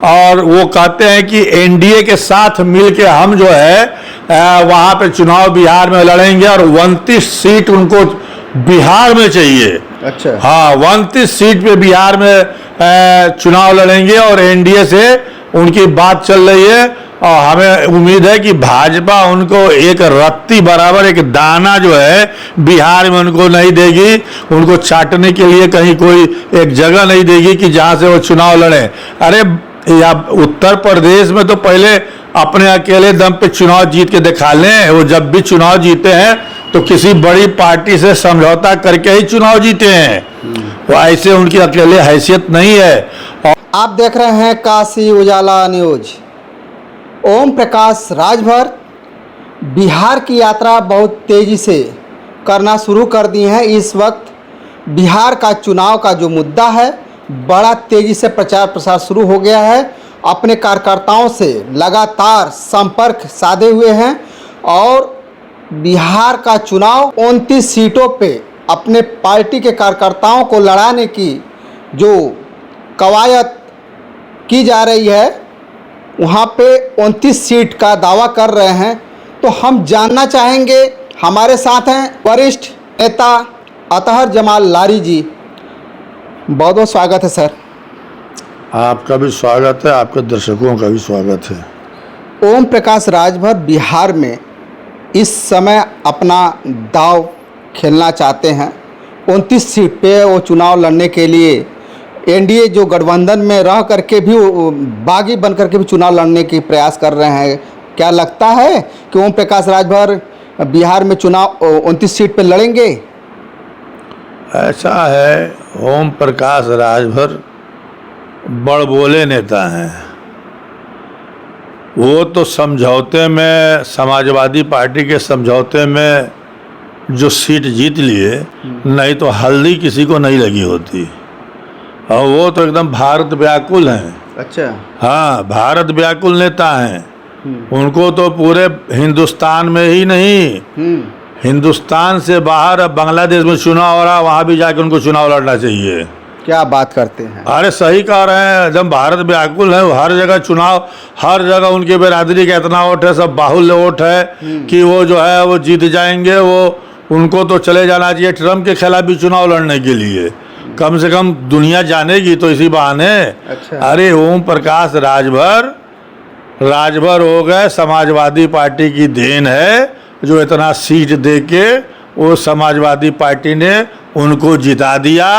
और वो कहते हैं कि एनडीए के साथ मिलके हम जो है वहाँ पे चुनाव बिहार में लड़ेंगे और 29 सीट उनको बिहार में चाहिए। अच्छा। हाँ, 29 सीट पे बिहार में चुनाव लड़ेंगे और एनडीए से उनकी बात चल रही है और हमें उम्मीद है कि भाजपा उनको एक रत्ती बराबर एक दाना जो है बिहार में उनको नहीं देगी, उनको चाटने के लिए कहीं कोई एक जगह नहीं देगी कि जहां से वो चुनाव लड़े। अरे या उत्तर प्रदेश में तो पहले अपने अकेले दम पे चुनाव जीत के दिखा लें। वो जब भी चुनाव जीते हैं तो किसी बड़ी पार्टी से समझौता करके ही चुनाव जीते हैं। वो ऐसे उनकी अकेले हैसियत नहीं है। और आप देख रहे हैं काशी उजाला न्यूज। ओम प्रकाश राजभर बिहार की यात्रा बहुत तेज़ी से करना शुरू कर दी है। इस वक्त बिहार का चुनाव का जो मुद्दा है बड़ा तेज़ी से प्रचार प्रसार शुरू हो गया है। अपने कार्यकर्ताओं से लगातार संपर्क साधे हुए हैं और बिहार का चुनाव 29 सीटों पे अपने पार्टी के कार्यकर्ताओं को लड़ाने की जो कवायद की जा रही है वहाँ पे 29 सीट का दावा कर रहे हैं। तो हम जानना चाहेंगे, हमारे साथ हैं वरिष्ठ नेता अतहर जमाल लारी जी। बहुत बहुत स्वागत है सर। आपका भी स्वागत है, आपके दर्शकों का भी स्वागत है। ओम प्रकाश राजभर बिहार में इस समय अपना दाव खेलना चाहते हैं। 29 सीट पे वो चुनाव लड़ने के लिए एनडीए जो गठबंधन में रह करके भी बागी बन करके भी चुनाव लड़ने की प्रयास कर रहे हैं। क्या लगता है कि ओम प्रकाश राजभर बिहार में चुनाव 29 सीट पे लड़ेंगे? ऐसा है, ओम प्रकाश राजभर बड़बोले नेता हैं। वो तो समझौते में, समाजवादी पार्टी के समझौते में जो सीट जीत लिए, नहीं तो हल्दी किसी को नहीं लगी होती। और वो तो एकदम भारत व्याकुल हैं। अच्छा। हाँ, भारत व्याकुल नेता हैं। उनको तो पूरे हिंदुस्तान में ही नहीं, हिंदुस्तान से बाहर अब बांग्लादेश में चुनाव हो रहा, वहाँ भी जाके उनको चुनाव लड़ना चाहिए। क्या बात करते हैं? अरे सही कह रहे हैं, एकदम भारत व्याकुल है। हर जगह चुनाव, हर जगह उनकी बिरादरी का इतना वोट है, सब बाहुल्य वोट है कि वो जो है वो जीत जाएंगे। वो उनको तो चले जाना चाहिए ट्रम्प के खिलाफ भी चुनाव लड़ने के लिए, कम से कम दुनिया जानेगी तो इसी बहाने। अच्छा। अरे ओम प्रकाश राजभर हो गए, समाजवादी पार्टी की देन है जो इतना सीट दे के वो समाजवादी पार्टी ने उनको जिता दिया।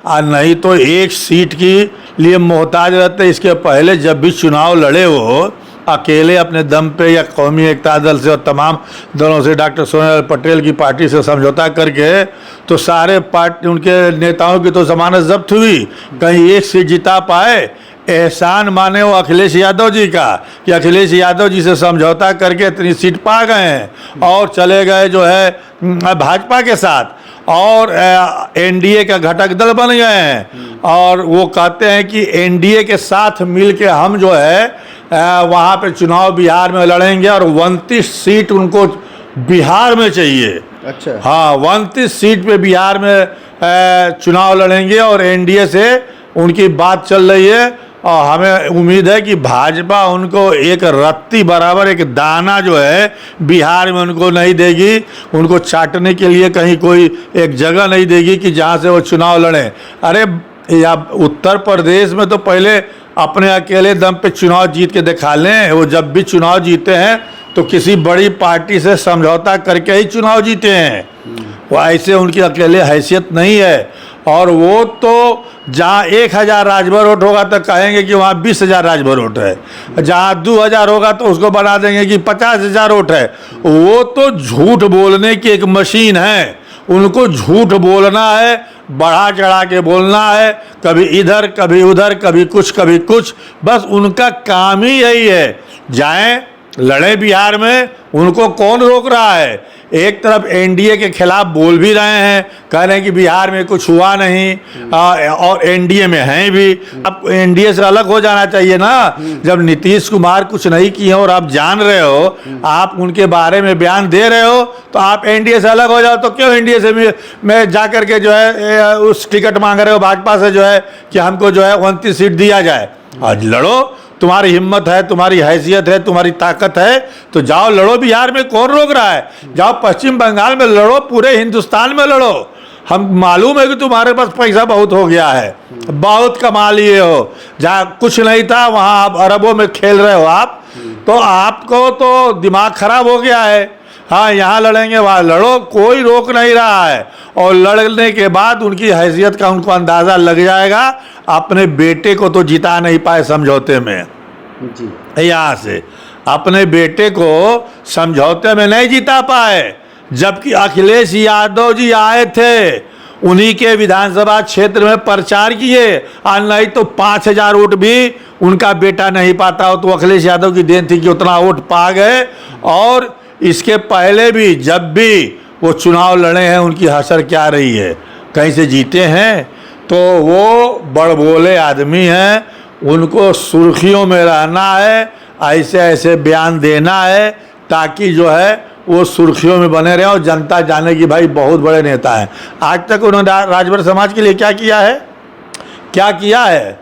और नहीं तो एक सीट की लिए मोहताज रहते। इसके पहले जब भी चुनाव लड़े वो अकेले अपने दम पे या कौमी एकता दल से और तमाम दलों से, डॉक्टर सोनल पटेल की पार्टी से समझौता करके तो सारे पार्टी उनके नेताओं की तो जमानत जब्त हुई, कहीं एक सीट जिता पाए। एहसान माने वो अखिलेश यादव जी का कि अखिलेश यादव जी से समझौता करके इतनी सीट पा गए हैं और चले गए जो है भाजपा के साथ और एनडीए का घटक दल बन गए हैं। और वो कहते हैं कि एनडीए के साथ मिलके हम जो है वहाँ पे चुनाव बिहार में लड़ेंगे और 29 सीट उनको बिहार में चाहिए। अच्छा। हाँ, 29 सीट पे बिहार में चुनाव लड़ेंगे और एनडीए से उनकी बात चल रही है और हमें उम्मीद है कि भाजपा उनको एक रत्ती बराबर एक दाना जो है बिहार में उनको नहीं देगी, उनको चाटने के लिए कहीं कोई एक जगह नहीं देगी कि जहां से वो चुनाव लड़ें। अरे या उत्तर प्रदेश में तो पहले अपने अकेले दम पे चुनाव जीत के दिखा लें। वो जब भी चुनाव जीते हैं तो किसी बड़ी पार्टी से समझौता करके ही चुनाव जीते हैं। वो ऐसे उनकी अकेले हैसियत नहीं है। और वो तो जहाँ 1000 राजभर वोट होगा तो कहेंगे कि वहाँ 20,000 राजभर वोट है, जहाँ 2000 होगा तो उसको बना देंगे कि 50,000 वोट है। वो तो झूठ बोलने की एक मशीन है। उनको झूठ बोलना है, बढ़ा चढ़ा के बोलना है, कभी इधर कभी उधर, कभी कुछ, बस उनका काम ही यही है। जाएं लड़े बिहार में, उनको कौन रोक रहा है? एक तरफ एनडीए के खिलाफ बोल भी रहे हैं, कह रहे हैं कि बिहार में कुछ हुआ नहीं और एनडीए में हैं भी। अब एनडीए से अलग हो जाना चाहिए ना। जब नीतीश कुमार कुछ नहीं किए और आप जान रहे हो, आप उनके बारे में बयान दे रहे हो, तो आप एनडीए से अलग हो जाओ। तो क्यों एनडीए से मैं जा करके जो है उस टिकट मांग रहे हो भाजपा से जो है कि हमको जो है 29 सीट दिया जाए? आज लड़ो, तुम्हारी हिम्मत है, तुम्हारी हैसियत है, तुम्हारी ताकत है तो जाओ लड़ो। बिहार में कौन रोक रहा है? जाओ पश्चिम बंगाल में लड़ो, पूरे हिंदुस्तान में लड़ो। हम मालूम है कि तुम्हारे पास पैसा बहुत हो गया है, बहुत कमा लिए हो, जहाँ कुछ नहीं था वहाँ आप अरबों में खेल रहे हो आप, तो आपको तो दिमाग खराब हो गया है। हाँ, यहाँ लड़ेंगे वहाँ लड़ो, कोई रोक नहीं रहा है। और लड़ने के बाद उनकी हैसियत का उनको अंदाज़ा लग जाएगा। अपने बेटे को तो जिता नहीं पाए समझौते में, जी यहाँ से अपने बेटे को समझौते में नहीं जिता पाए, जबकि अखिलेश यादव जी आए थे, उन्हीं के विधानसभा क्षेत्र में प्रचार किए, और नहीं तो 5,000 वोट भी उनका बेटा नहीं पाता हो। तो अखिलेश यादव की देन थी कि उतना वोट पा गए। और इसके पहले भी जब भी वो चुनाव लड़े हैं, उनकी हसर क्या रही है, कहीं से जीते हैं। तो वो बड़बोले आदमी हैं, उनको सुर्खियों में रहना है, ऐसे ऐसे बयान देना है ताकि जो है वो सुर्खियों में बने रहे और जनता जाने कि भाई बहुत बड़े नेता हैं। आज तक उन्होंने राजभर समाज के लिए क्या किया है? क्या किया है?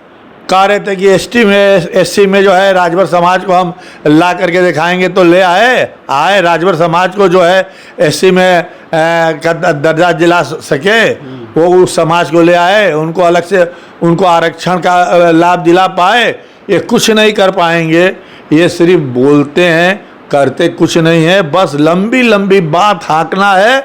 कह रहे थे कि एससी में जो है राजभर समाज को हम ला करके दिखाएंगे, तो ले आए राजभर समाज को जो है एससी में का दर्जा दिला सके, वो उस समाज को ले आए, उनको अलग से उनको आरक्षण का लाभ दिला पाए। ये कुछ नहीं कर पाएंगे, ये सिर्फ बोलते हैं, करते कुछ नहीं है। बस लंबी लंबी बात हाँकना है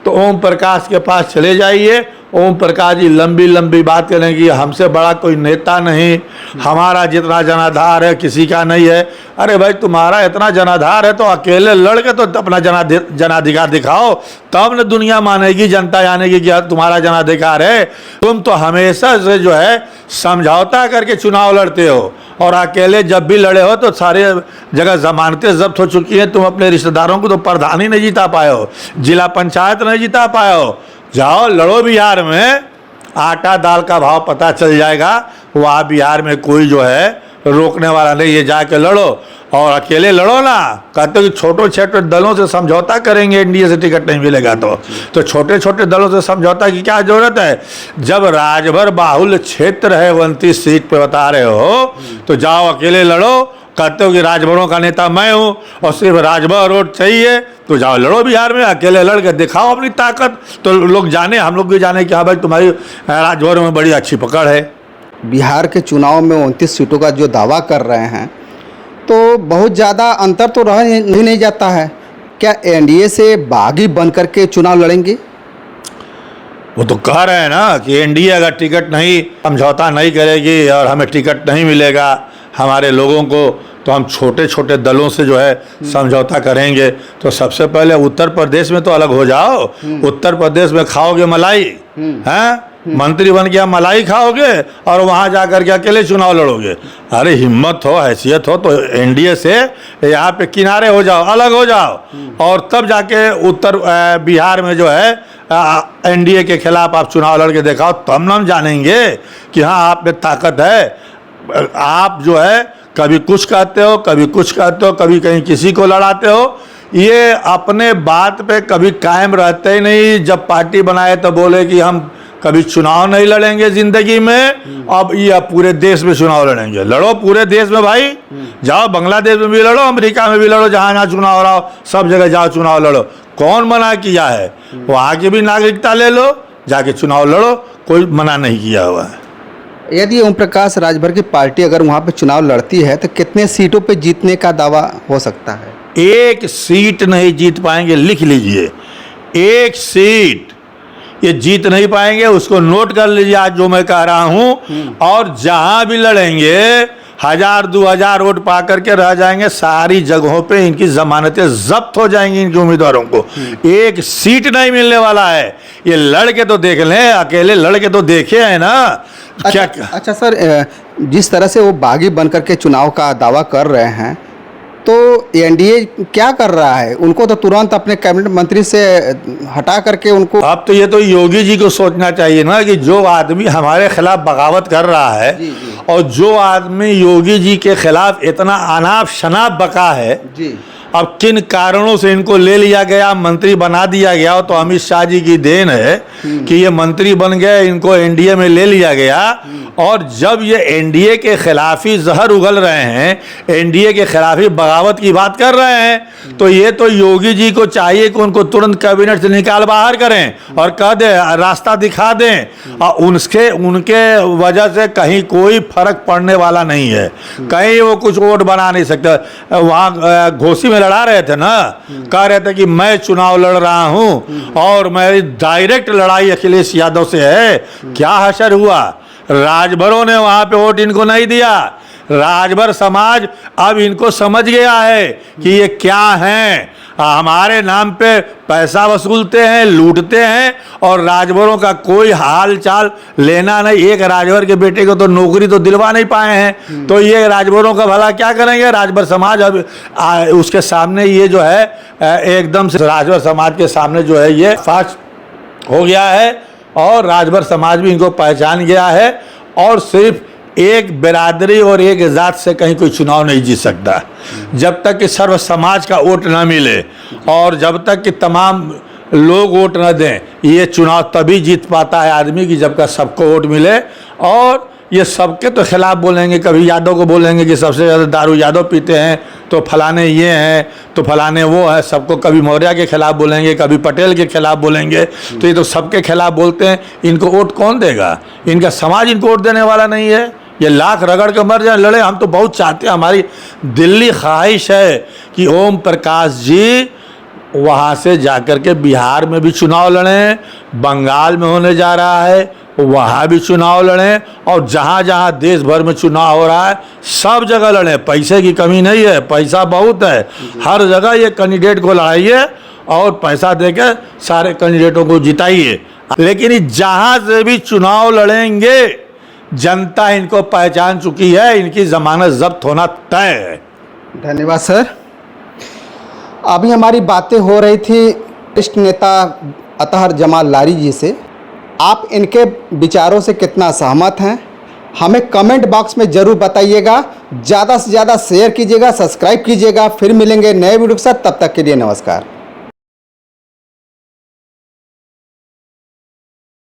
तो ओम प्रकाश के पास चले जाइए। ओम प्रकाश जी लंबी लंबी बात करें कि हमसे बड़ा कोई नेता नहीं, हमारा जितना जनाधार है किसी का नहीं है। अरे भाई, तुम्हारा इतना जनाधार है तो अकेले लड़ के तो अपना जनाधिकार दिखाओ, तब न दुनिया मानेगी, जनता जानेगी कि तुम्हारा जनाधिकार है। तुम तो हमेशा से जो है समझौता करके चुनाव लड़ते हो, और अकेले जब भी लड़े हो तो सारे जगह जमानतें जब्त हो चुकी हैं। तुम अपने रिश्तेदारों को तो प्रधान ही नहीं जिता पाए हो, जिला पंचायत नहीं जिता पाए हो। जाओ लड़ो बिहार में, आटा दाल का भाव पता चल जाएगा। वहाँ बिहार में कोई जो है रोकने वाला नहीं है, जाके लड़ो। और अकेले लड़ो ना, कहते हो कि छोटे छोटे दलों से समझौता करेंगे, एनडीए से टिकट नहीं मिलेगा तो छोटे छोटे दलों से समझौता की क्या जरूरत है? जब राजभर बाहुल्य क्षेत्र है, 29 सीट पे बता रहे हो, तो जाओ अकेले लड़ो। कहते हो कि राजभरों का नेता मैं हूँ और सिर्फ राजभर वोट चाहिए, तो जाओ लड़ो बिहार में, अकेले लड़ के दिखाओ अपनी ताकत, तो लोग जाने, हम लोग भी जाने कि हाँ भाई तुम्हारी राजभर में बड़ी अच्छी पकड़ है। बिहार के चुनाव में 29 सीटों का जो दावा कर रहे हैं, तो बहुत ज़्यादा अंतर तो रह नहीं जाता है। क्या एनडीए से बागी बन करके चुनाव लड़ेंगे? वो तो कह रहे हैं ना कि एनडीए अगर टिकट नहीं समझौता नहीं करेगी और हमें टिकट नहीं मिलेगा हमारे लोगों को, तो हम छोटे छोटे दलों से जो है समझौता करेंगे। तो सबसे पहले उत्तर प्रदेश में तो अलग हो जाओ। उत्तर प्रदेश में खाओगे मलाई, हैं? मंत्री बन गया मलाई खाओगे और वहाँ जा कर के अकेले चुनाव लड़ोगे। अरे हिम्मत हो, हैसियत हो तो एनडीए से यहाँ पे किनारे हो जाओ, अलग हो जाओ, और तब जाके उत्तर बिहार में जो है एनडीए के खिलाफ आप चुनाव लड़ के दिखाओ, तब न हम जानेंगे कि हाँ आप में ताकत है। आप जो है कभी कुछ कहते हो, कभी कुछ कहते हो, कभी कहीं किसी को लड़ाते हो। ये अपने बात पे कभी कायम रहते ही नहीं। जब पार्टी बनाए तो बोले कि हम कभी चुनाव नहीं लड़ेंगे जिंदगी में, अब ये पूरे देश में चुनाव लड़ेंगे। लड़ो पूरे देश में भाई, जाओ बांग्लादेश में भी लड़ो, अमेरिका में भी लड़ो, जहाँ जहाँ चुनाव हो रहा हो सब जगह जाओ चुनाव लड़ो। कौन मना किया है? वहाँ की भी नागरिकता ले लो, जाके चुनाव लड़ो, कोई मना नहीं किया हुआ है। यदि ओम प्रकाश राजभर की पार्टी अगर वहाँ पे चुनाव लड़ती है तो कितने सीटों पे जीतने का दावा हो सकता है? एक सीट नहीं जीत पाएंगे, लिख लीजिए, एक सीट ये जीत नहीं पाएंगे। उसको नोट कर लीजिए आज जो मैं कह रहा हूँ। और जहाँ भी लड़ेंगे 1000-2000 वोट पा करके रह जाएंगे। सारी जगहों पे इनकी जमानतें जब्त हो जाएंगी, इनके उम्मीदवारों को एक सीट नहीं मिलने वाला है। ये लड़के तो देख लें, अकेले लड़के तो देखे हैं ना। अच्छा सर, जिस तरह से वो बागी बन करके चुनाव का दावा कर रहे हैं, तो एनडीए क्या कर रहा है? उनको तो तुरंत अपने कैबिनेट मंत्री से हटा करके उनको, अब तो ये तो योगी जी को सोचना चाहिए ना कि जो आदमी हमारे खिलाफ बगावत कर रहा है और जो आदमी योगी जी के खिलाफ इतना अनाप शनाप बका है, अब किन कारणों से इनको ले लिया गया, मंत्री बना दिया गया, तो अमित शाह जी की देन है कि ये मंत्री बन गए, इनको एनडीए में ले लिया गया। और जब ये एनडीए के खिलाफ ही जहर उगल रहे हैं, एनडीए के खिलाफ ही बगावत की बात कर रहे हैं, तो ये तो योगी जी को चाहिए कि उनको तुरंत कैबिनेट से निकाल बाहर करें और कह दे, रास्ता दिखा दें। और उनके वजह से कहीं कोई फर्क पड़ने वाला नहीं है, कहीं वो कुछ वोट बना नहीं सकते। वहाँ घोसी में लड़ा रहे थे ना, कह रहे थे कि मैं चुनाव लड़ रहा हूँ और मेरी डायरेक्ट लड़ाई अखिलेश यादव से है। क्या हशर हुआ, राजभरों ने वहाँ पे वोट इनको नहीं दिया। राजभर समाज अब इनको समझ गया है कि ये क्या हैं, हमारे नाम पे पैसा वसूलते हैं, लूटते हैं और राजभरों का कोई हाल चाल लेना नहीं। एक राजभर के बेटे को तो नौकरी तो दिलवा नहीं पाए हैं, तो ये राजभरों का भला क्या करेंगे। राजभर समाज अब उसके सामने ये जो है एकदम से राजभर समाज के सामने जो है ये फास्ट हो गया है और राजभर समाज भी इनको पहचान गया है। और सिर्फ एक बिरादरी और एक जात से कहीं कोई चुनाव नहीं जीत सकता। जब तक कि सर्व समाज का वोट न मिले और जब तक कि तमाम लोग वोट न दें, ये चुनाव तभी जीत पाता है आदमी की जब का सबको वोट मिले। और ये सबके तो खिलाफ बोलेंगे, कभी यादव को बोलेंगे कि सबसे ज़्यादा दारू यादव पीते हैं, तो फलाने ये हैं, तो फलाने वो है, सबको कभी मौर्य के खिलाफ बोलेंगे, कभी पटेल के खिलाफ बोलेंगे। तो ये तो सबके खिलाफ बोलते हैं, इनको वोट कौन देगा। इनका समाज इनको वोट देने वाला नहीं है। ये लाख रगड़ के मर जाए, लड़े। हम तो बहुत चाहते हैं, हमारी दिल्ली ख्वाहिश है कि ओम प्रकाश जी वहाँ से जाकर के बिहार में भी चुनाव लड़ें, बंगाल में होने जा रहा है वहाँ भी चुनाव लड़ें, और जहाँ जहाँ देश भर में चुनाव हो रहा है सब जगह लड़ें। पैसे की कमी नहीं है, पैसा बहुत है, हर जगह ये कैंडिडेट को लड़ाइए और पैसा देके सारे कैंडिडेटों को जिताइए। लेकिन जहाँ से भी चुनाव लड़ेंगे जनता इनको पहचान चुकी है, इनकी ज़मानत जब्त होना तय है। धन्यवाद सर। अभी हमारी बातें हो रही थी वरिष्ठ नेता अतहर जमाल लारी जी से। आप इनके विचारों से कितना सहमत हैं, हमें कमेंट बॉक्स में ज़रूर बताइएगा। ज़्यादा से ज़्यादा शेयर कीजिएगा, सब्सक्राइब कीजिएगा। फिर मिलेंगे नए वीडियो के साथ, तब तक के लिए नमस्कार।